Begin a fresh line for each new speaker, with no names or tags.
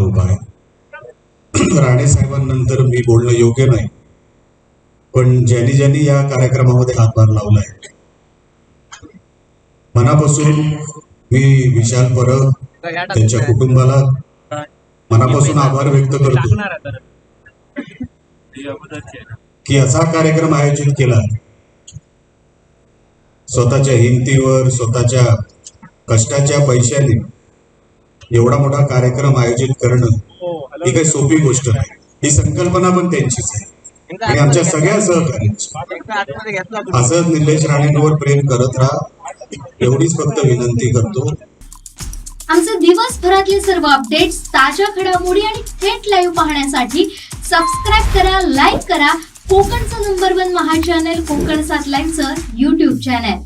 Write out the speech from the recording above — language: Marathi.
लोक आहेत। राणे साहेबांनंतर मी बोलणं योग्य नाही, पण ज्यांनी ज्यांनी या कार्यक्रमामध्ये हातभार लावलाय मनापासून मी विशाल परब त्यांच्या कुटुंबाला मनापासून आभार व्यक्त करतो की असा कार्यक्रम आयोजित केला। स्वतःच्या हिमतीवर स्वतःच्या कष्टाच्या पैशाने एवढा मोठा कार्यक्रम आयोजित करणं ही काही सोपी गोष्ट नाही। ही संकल्पना पण त्यांचीच आहे आणि आमच्या सगळ्या सहकार्यांची। असंच निलेश राणेंवर प्रेम करत राहा एवढीच फक्त विनंती करतो।
आमचे दिवसभरातले सर्व अपडेट्स, ताज्या घडामोडी आणि थेट लाईव्ह पाहण्यासाठी सबस्क्राईब करा, लाईक करा कोकणचं नंबर 1 महा चॅनल कोकणसाद लाईव्हचं YouTube चॅनल।